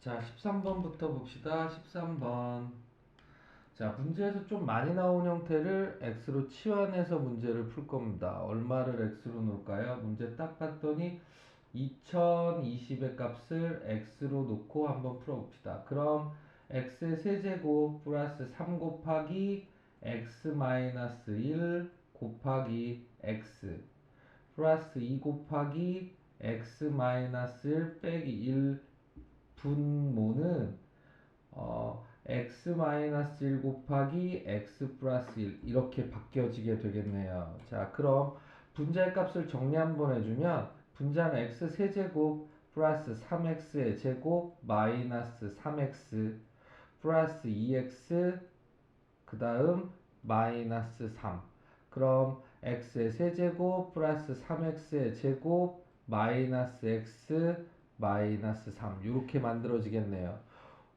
자, 13번부터 봅시다. 13번. 자, 문제에서 좀 많이 나온 형태를 x로 치환해서 문제를 풀 겁니다. 얼마를 x로 놓을까요? 문제 딱 봤더니 2020의 값을 x로 놓고 한번 풀어봅시다. 그럼 x의 세제곱 플러스 3 곱하기 x 마이너스 1 곱하기 x 플러스 2 곱하기 x 마이너스 1 빼기 1 분모는 x-1 곱하기 x 플러스 1 이렇게 바뀌어지게 되겠네요. 자, 그럼 분자의 값을 정리 한번 해주면 분자는 x 세제곱 플러스 3x의 제곱 마이너스 3x 플러스 2x 그 다음 마이너스 3. 그럼 x의 세제곱 플러스 3x의 제곱 마이너스 x 마이너스 3 이렇게 만들어지겠네요.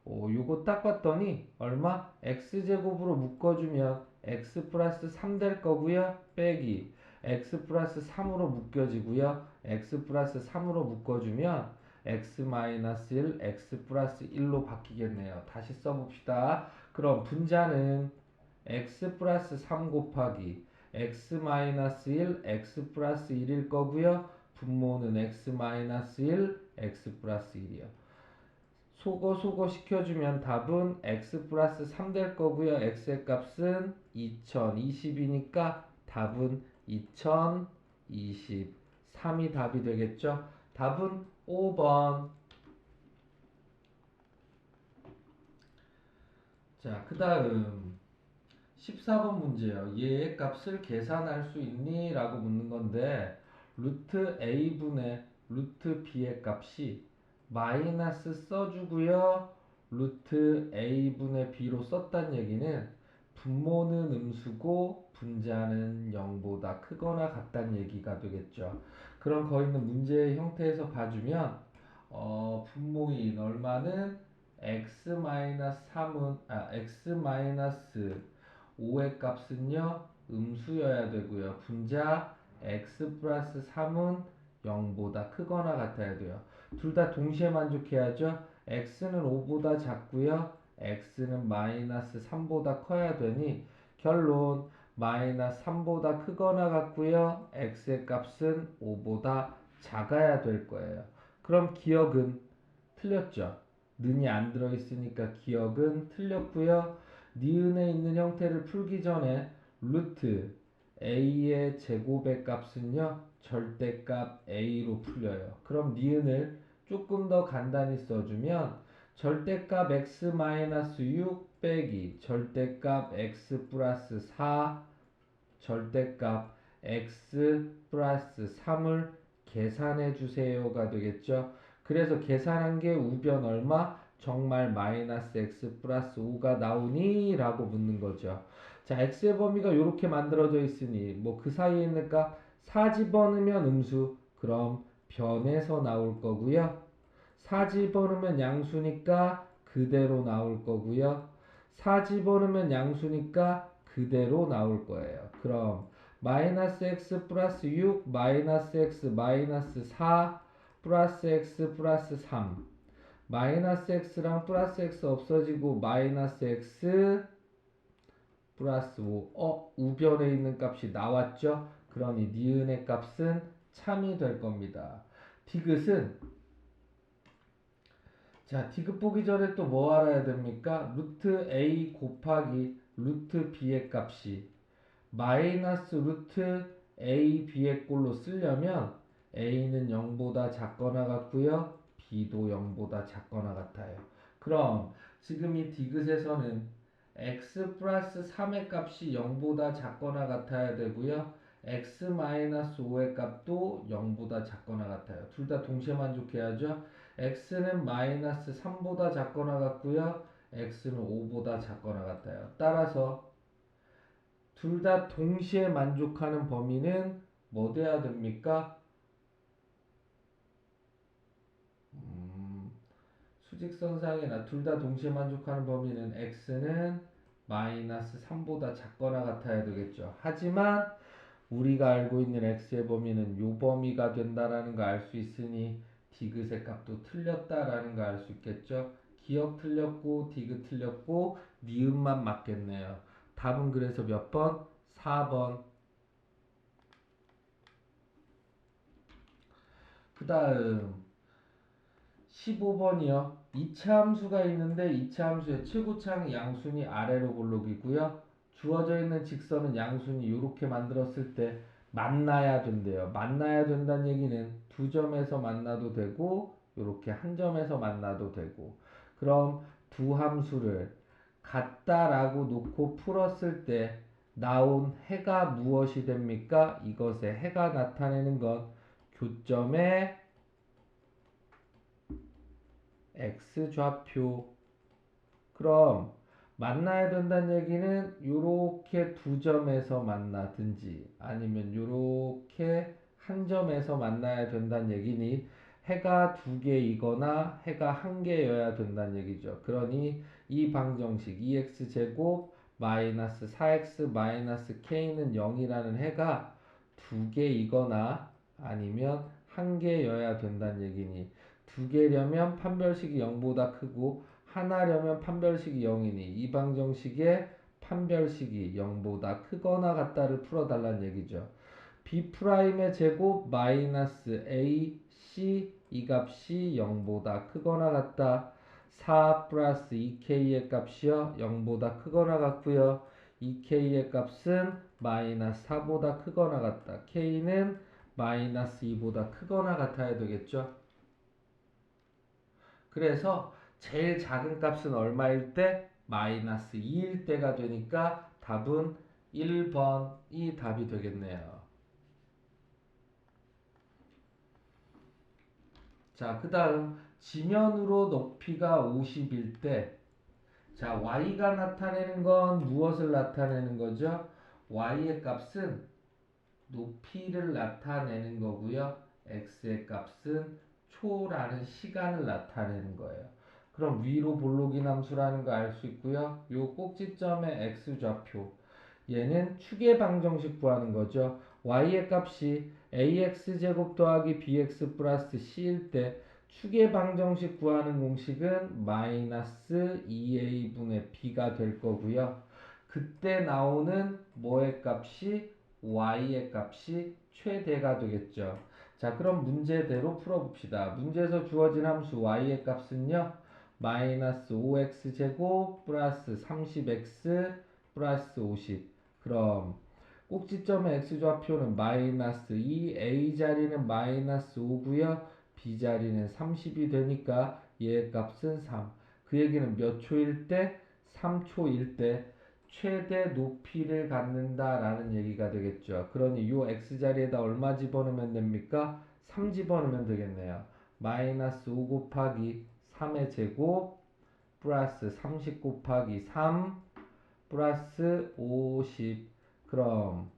요거 딱 봤더니 얼마? x제곱으로 묶어주면 x 플러스 3 될 거고요. 빼기 x 플러스 3으로 묶여지고요. x 플러스 3으로 묶어주면 x 마이너스 1, x 플러스 1로 바뀌겠네요. 다시 써봅시다. 그럼 분자는 x 플러스 3 곱하기 x 마이너스 1, x 플러스 1일 거고요. 분모는 x 마이너스 1, x 플러스 1이요. 소거 시켜주면 답은 x 플러스 3 될 거고요. x의 값은 2020이니까 답은 2023이 답이 되겠죠. 답은 5번. 자, 그 다음 14번 문제예요. 얘의 값을 계산할 수 있니? 라고 묻는 건데 루트 a분의 루트 b의 값이 마이너스 써주고요. 루트 a분의 b로 썼단 얘기는 분모는 음수고 분자는 0보다 크거나 같다는 얘기가 되겠죠. 그럼 거기 있는 문제의 형태에서 봐주면 분모인 얼마는 x-5의 값은요 음수여야 되고요. 분자 x 플러스 3은 0보다 크거나 같아야 돼요. 둘 다 동시에 만족해야죠. x는 5보다 작고요. x는 마이너스 3보다 커야 되니 결론 마이너스 3보다 크거나 같고요. x의 값은 5보다 작아야 될 거예요. 그럼 기억은 틀렸죠. 는이 안 들어있으니까 기억은 틀렸고요. 니은에 있는 형태를 풀기 전에 루트 a의 제곱의 값은요 절대값 a로 풀려요. 그럼 니은을 조금 더 간단히 써주면 절대값 x-6 빼기 절대값 x 플러스 4 절대값 x 플러스 3을 계산해 주세요가 되겠죠. 그래서 계산한 게 우변 얼마? 정말 마이너스 x 플러스 5가 나오니? 라고 묻는 거죠. 자, x의 범위가 이렇게 만들어져 있으니 뭐 그 사이에 있는가? 4 집어넣으면 음수. 그럼 변해서 나올 거고요. 4 집어넣으면 양수니까 그대로 나올 거고요. 4 집어넣으면 양수니까 그대로 나올 거예요. 그럼 마이너스 x 플러스 6 마이너스 x 마이너스 4 플러스 x 플러스 3 마이너스 x랑 플러스 x 없어지고 마이너스 x 플러스 5 우변에 있는 값이 나왔죠? 그러니 니은의 값은 참이 될 겁니다. 디귿은 자, 디귿 보기 전에 또 뭐 알아야 됩니까? 루트 a 곱하기 루트 b의 값이 마이너스 루트 a, b의 꼴로 쓰려면 a는 0보다 작거나 같고요. b도 0보다 작거나 같아요. 그럼 지금 이 디귿에서는 x 플러스 3의 값이 0보다 작거나 같아야 되고요. x 마이너스 5의 값도 0보다 작거나 같아요. 둘 다 동시에 만족해야죠. x는 마이너스 3보다 작거나 같고요. x는 5보다 작거나 같아요. 따라서 둘 다 동시에 만족하는 범위는 뭐 돼야 됩니까? 수직선상이나 둘 다 동시에 만족하는 범위는 x는 마이너스 3보다 작거나 같아야 되겠죠. 하지만 우리가 알고 있는 x의 범위는 요 범위가 된다라는 거 알 수 있으니 디귿의 값도 틀렸다라는 거 알 수 있겠죠? 기억 틀렸고 디귿 틀렸고 니은만 맞겠네요. 답은 그래서 몇 번? 4번. 그 다음 15번이요. 이차함수가 있는데 이차함수의 최고차항 양순이 아래로 볼록이고요. 주어져 있는 직선은 양순이 이렇게 만들었을 때 만나야 된대요. 만나야 된다는 얘기는 두 점에서 만나도 되고 이렇게 한 점에서 만나도 되고, 그럼 두 함수를 같다라고 놓고 풀었을 때 나온 해가 무엇이 됩니까? 이것의 해가 나타내는 건 교점의 x좌표. 그럼 만나야 된다는 얘기는 요렇게 두 점에서 만나든지 아니면 요렇게 한 점에서 만나야 된다는 얘기니 해가 두 개이거나 해가 한 개여야 된다는 얘기죠. 그러니 이 방정식 2x제곱 마이너스 4x 마이너스 k는 0이라는 해가 두 개이거나 아니면 한 개여야 된다는 얘기니, 두 개려면 판별식이 0보다 크고 하나려면 판별식이 0이니 이 방정식의 판별식이 0보다 크거나 같다를 풀어달라는 얘기죠. B'의 제곱 마이너스 AC 이 값이 0보다 크거나 같다. 4 플러스 2K의 값이요 0보다 크거나 같고요. 2K의 값은 마이너스 4보다 크거나 같다. K는 마이너스 2보다 크거나 같아야 되겠죠. 그래서 제일 작은 값은 얼마일 때? 마이너스 2일 때가 되니까 답은 1번이 답이 되겠네요. 자, 그 다음 지면으로 높이가 50일 때, 자, y가 나타내는 건 무엇을 나타내는 거죠? y의 값은 높이를 나타내는 거고요. x의 값은 초라는 시간을 나타내는 거예요. 그럼 위로 볼록인 함수라는 거 알 수 있고요. 요 꼭지점의 x좌표, 얘는 축의 방정식 구하는 거죠. y의 값이 ax제곱 더하기 bx 플러스 c일 때 축의 방정식 구하는 공식은 마이너스 2a분의 b가 될 거고요. 그때 나오는 뭐의 값이 y의 값이 최대가 되겠죠. 자, 그럼 문제대로 풀어봅시다. 문제에서 주어진 함수 y의 값은요, 마이너스 5x제곱 플러스 30x 플러스 50. 그럼 꼭지점의 x좌표는 마이너스 2, a 자리는 마이너스 5고요. b 자리는 30이 되니까 얘의 값은 3. 그 얘기는 몇 초일 때? 3초일 때 최대 높이를 갖는다라는 얘기가 되겠죠. 그러니 요 x자리에다 얼마 집어넣으면 됩니까? 3 집어넣으면 되겠네요. 마이너스 5 곱하기 3의 제곱 플러스 30 곱하기 3 플러스 50. 그럼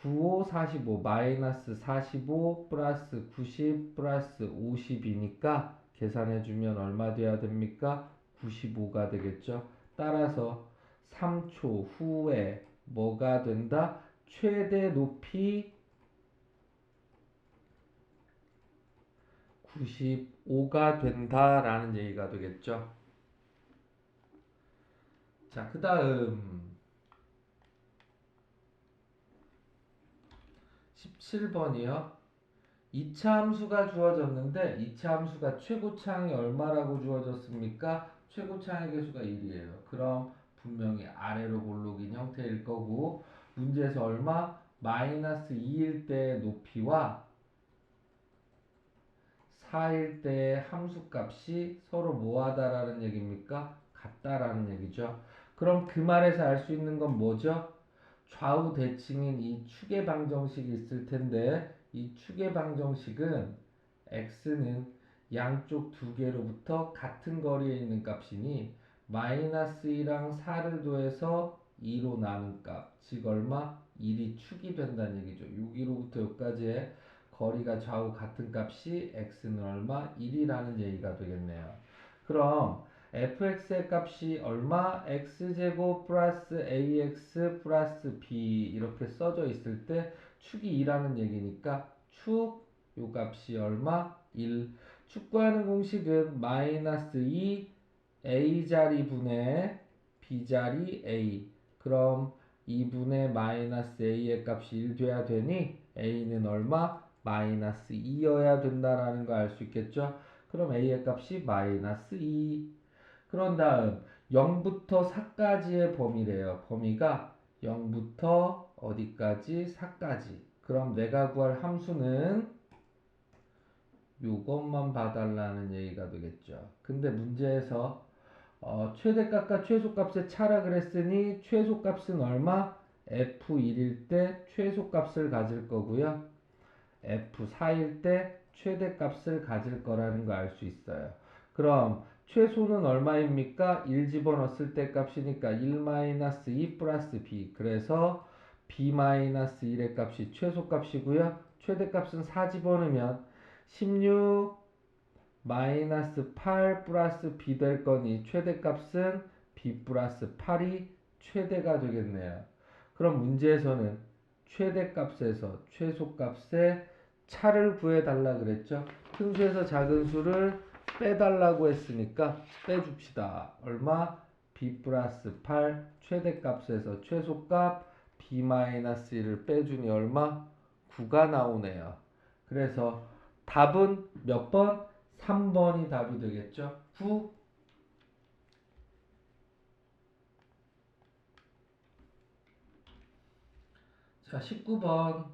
95, 45 마이너스 45 플러스 90 플러스 50이니까 계산해주면 얼마 돼야 됩니까? 95가 되겠죠. 따라서 3초 후에 뭐가 된다? 최대 높이 95가 된다라는 얘기가 되겠죠. 자, 그 다음 17번이요. 2차 함수가 주어졌는데 2차 함수가 최고차항이 얼마라고 주어졌습니까? 최고차항의 개수가 1이에요. 그럼 분명히 아래로 볼록인 형태일 거고, 문제에서 얼마? 마이너스 2일 때 높이와 4일 때 함수값이 서로 뭐하다라는 얘기입니까? 같다라는 얘기죠. 그럼 그 말에서 알 수 있는 건 뭐죠? 좌우 대칭인 이 축의 방정식이 있을 텐데 이 축의 방정식은 x는 양쪽 두 개로부터 같은 거리에 있는 값이니 마이너스 2랑 4를 더해서 2로 나눈 값, 즉 얼마? 1이 축이 된다는 얘기죠. 여기로부터 여기까지의 거리가 좌우 같은 값이 x는 얼마? 1이라는 얘기가 되겠네요. 그럼 fx의 값이 얼마? x제곱 플러스 ax 플러스 b 이렇게 써져 있을 때 축이 2라는 얘기니까 축 요 값이 얼마? 1. 축구하는 공식은 마이너스 2 a자리 분의 b자리 a. 그럼 2분의 마이너스 a의 값이 1 돼야 되니 a는 얼마? 마이너스 2여야 된다라는 거 알 수 있겠죠? 그럼 a의 값이 마이너스 2. 그런 다음 0부터 4까지의 범위래요. 범위가 0부터 어디까지? 4까지. 그럼 내가 구할 함수는 요것만 봐달라는 얘기가 되겠죠. 근데 문제에서 최대값과 최소값의 차라 그랬으니 최소값은 얼마? F1일 때 최소값을 가질 거고요. F4일 때 최대값을 가질 거라는 거 알 수 있어요. 그럼 최소는 얼마입니까? 1 집어넣었을 때 값이니까 1-2 플러스 b. 그래서 b-1의 값이 최소값이고요. 최대값은 4 집어넣으면 16 마이너스 8 플러스 b 될 거니 최대값은 b 플러스 8이 최대가 되겠네요. 그럼 문제에서는 최대값에서 최소값의 차를 구해달라 그랬죠. 큰 수에서 작은 수를 빼달라고 했으니까 빼줍시다. 얼마? b 플러스 8 최대값에서 최소값 b-1을 빼주니 얼마? 9가 나오네요. 그래서 답은 몇 번? 3번이 답이 되겠죠. 9. 자, 19번.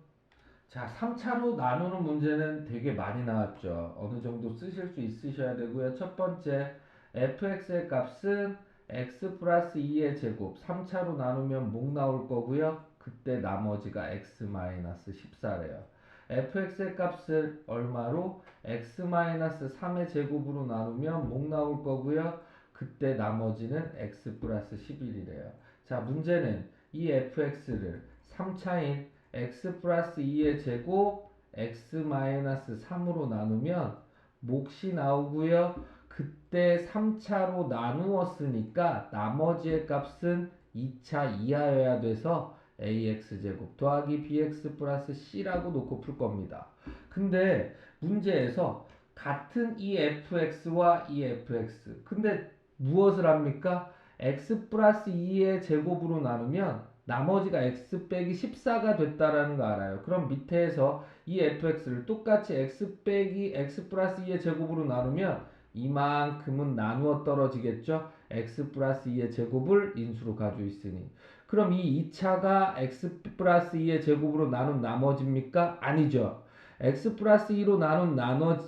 자, 3차로 나누는 문제는 되게 많이 나왔죠. 어느 정도 쓰실 수 있으셔야 되고요. 첫 번째, fx의 값은 x 플러스 2의 제곱. 3차로 나누면 목 나올 거고요. 그때 나머지가 x 마이너스 14래요. fx의 값을 얼마로? x 마이너스 3의 제곱으로 나누면 목 나올 거고요. 그때 나머지는 x 플러스 11이래요. 자, 문제는 이 fx를 3차인 x 플러스 2의 제곱 x 마이너스 3으로 나누면 몫이 나오고요. 그때 3차로 나누었으니까 나머지의 값은 2차 이하여야 돼서 ax제곱 더하기 bx 플러스 c라고 놓고 풀 겁니다. 근데 문제에서 같은 이 fx와 이 fx 근데 무엇을 합니까? x 플러스 2의 제곱으로 나누면 나머지가 x 빼기 14가 됐다라는 거 알아요. 그럼 밑에서 이 fx를 똑같이 x 빼기 x 플러스 2의 제곱으로 나누면 이만큼은 나누어 떨어지겠죠. x 플러스 2의 제곱을 인수로 가지고 있으니. 그럼 이 2차가 x 플러스 2의 제곱으로 나눈 나머지입니까? 아니죠. x 플러스 2로 나눈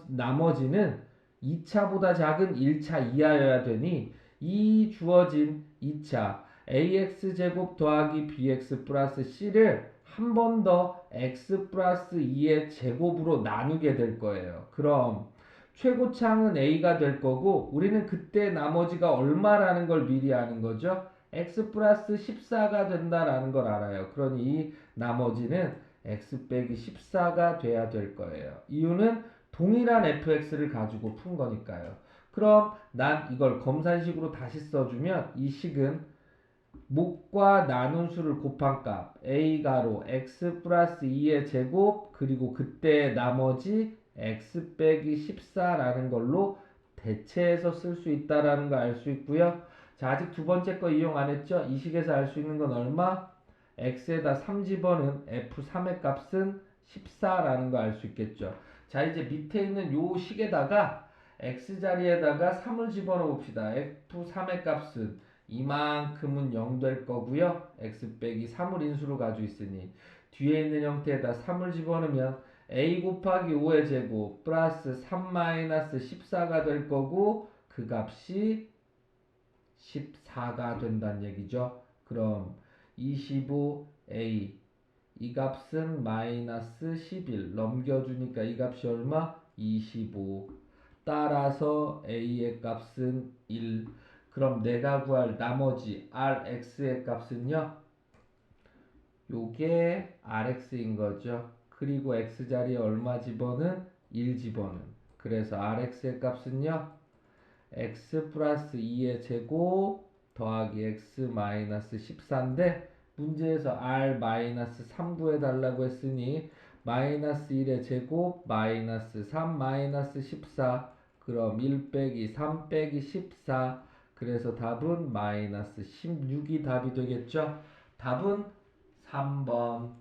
나머지는 2차보다 작은 1차 이하여야 되니 이 주어진 2차 ax제곱 더하기 bx 플러스 c를 한 번 더 x 플러스 2의 제곱으로 나누게 될 거예요. 그럼 최고차항은 a가 될 거고 우리는 그때 나머지가 얼마라는 걸 미리 아는 거죠. x 플러스 14가 된다라는 걸 알아요. 그러니 이 나머지는 x 빼기 14가 돼야 될 거예요. 이유는 동일한 fx를 가지고 푼 거니까요. 그럼 난 이걸 검산식으로 다시 써주면 이 식은 목과 나눈 수를 곱한 값 a가로 x 플러스 2의 제곱 그리고 그때 나머지 x 빼기 14라는 걸로 대체해서 쓸 수 있다라는 거 알 수 있고요. 자, 아직 두 번째 거 이용 안 했죠? 이 식에서 알 수 있는 건 얼마? x에다 3 집어넣은 f3의 값은 14라는 거 알 수 있겠죠. 자, 이제 밑에 있는 요 식에다가 x자리에다가 3을 집어넣어 봅시다. f3의 값은 이만큼은 0 될 거고요. x 빼기 3을 인수로 가지고 있으니 뒤에 있는 형태에다 3을 집어넣으면 a 곱하기 5의 제곱 플러스 3 마이너스 14가 될 거고 그 값이 14가 된다는 얘기죠. 그럼 25a 이 값은 마이너스 11 넘겨주니까 이 값이 얼마? 25 따라서 a의 값은 1. 그럼 내가 구할 나머지 rx의 값은요. 요게 rx인 거죠. 그리고 x자리에 얼마 집어는? 1 집어는. 그래서 rx의 값은요. x 플러스 2의 제곱 더하기 x 마이너스 14인데 문제에서 r 마이너스 3 구해달라고 했으니 마이너스 1의 제곱 마이너스 3 마이너스 14. 그럼 1 빼기 3 빼기 14. 그래서 답은 마이너스 16이 답이 되겠죠? 답은 3번.